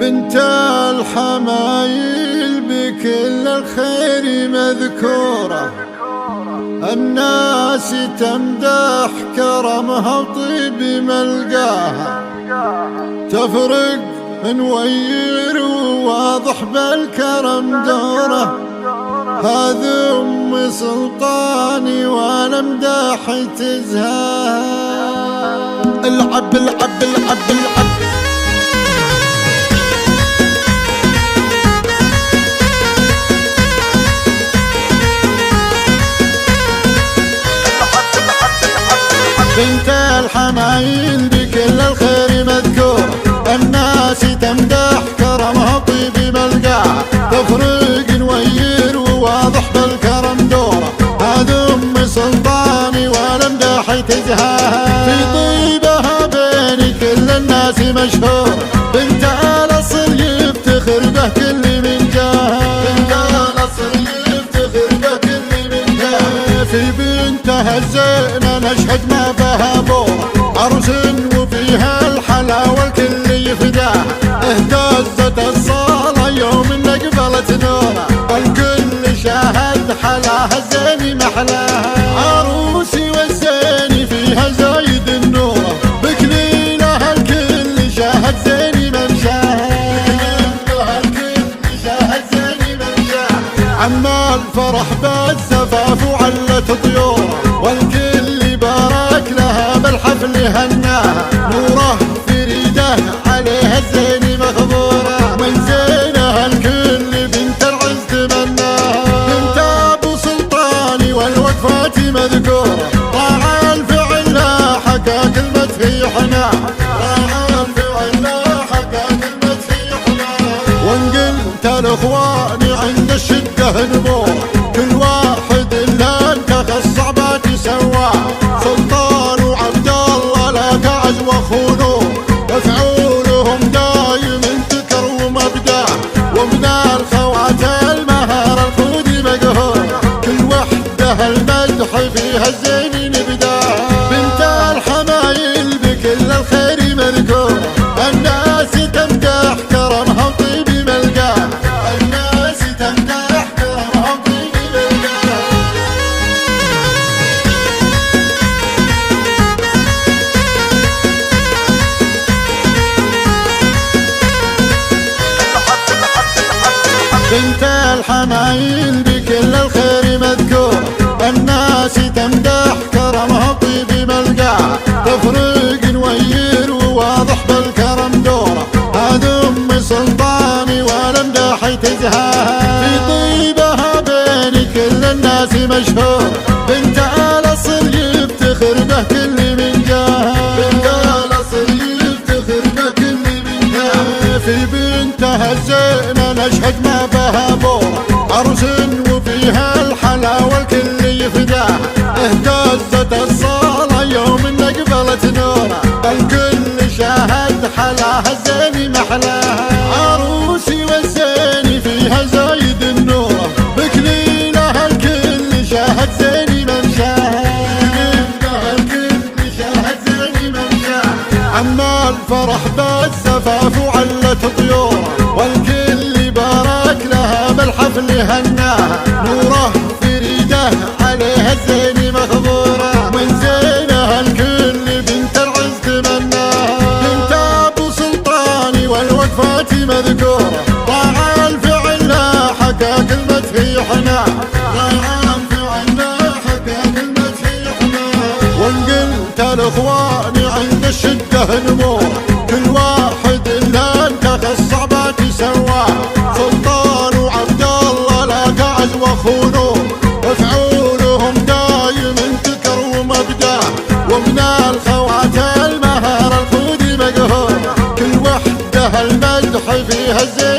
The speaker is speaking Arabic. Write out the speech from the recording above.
بنت الحمايل بكل الخير مذكورة، الناس تمدح كرمها وطيب ملقاها، تفرق نوير وواضح بالكرم دوره، هذا أم سلطاني وانا مداح تزهاها. العب العب العب العب بنت الحمايل بكل الخير مذكورة، الناس تمدح كرمها طيب ملقاها، تفرق نوير وواضح بالكرم دوره، هذا أم سلطاني وانا مداح تزهاها. في طيبها بين كل الناس مشهورة، بنت الأصل يفتخر به كل من جاها، بنت الأصل يفتخر به كل من جاها. في بنتها الزينة نشهد ما بها بورة، عرس وفيها الحلاوة الكل يفداها، اهتزت الصالة يوم قبلت نورة، والكل شاهد حلاها الزين محلاها. عروسي والزين فيها زايد النورة، بكليلها الكل شاهد زين ممشاها، بكليلها الكل شاهد زين ممشاها. عما الفرح بالزفاف وعلت طيوره، والكل بارك لها بالحفل هناها، نوره فريده عليها الزين مخبوره، من زينها الكل بنت العز تمناها. بنت ابو سلطاني والوقفات مذكوره، راعى الفعل لا حكى كلمه في حناها، راعى الفعل لا حكى كلمه في حناها. وان قلت الاخوان عند الشده نبوره، كل واحد الا انتخى الصعبات سواه، سلطان وعبد الله لا تعز وخونوه، مفعولهم دايم انتكر ومبداه، ومن الخوات المهارة الخود مقهور، كل وحده المدح فيها الزين نبداه. بنت الحمايل بكل الخير مذكورة، الناس تمدح كرمها وطيب ملقاها، الناس تمدح كرمها وطيب ملقاها. بنت الحمايل بكل الخير مذكورة، الناس تمدح كرمها طيب ملقاها، تفرق نوير وواضح بالكرم دوره، هذا أم سلطاني وانا مداح تزهاها. في طيبها بين كل الناس مشهورة، بنت الأصل يفتخر به كل من جاها، بنت الأصل يفتخر به كل من جاها. في بنتها الزينة نشهد ما بها بورة، عرس وفيها الحلاوة الكل يفداها، اهتزت الصالة يوم قبلت نورة، الكل شاهد حلاها الزين محلاها. عروسي والزين فيها زايد النورة، بكليلها الكل شاهد زين ممشاها، بكليلها الكل شاهد زين ممشاها. عما الفرح بالزفاف وعلت طيوره، والكل بارك لها بالحفل هناها، نوره فريده عليها الزين مخبوره، من زينها الكل بنت العز تمناها. بنت ابو سلطاني والوقفات مذكوره، راعى الفعل لا حكى كلمه في حناها، راعى الفعل لا حكى كلمه في حناها. وان قلت الاخوان عند الشده نموره، كل واحد الا انتخى الصعبات سواه، سلطان وعبد الله لا تعز وخونوه، مفعولهم دايم انتكر ومبداه، ومن الخوات المهارة الخود مقهور، كل وحده المدح فيها الزين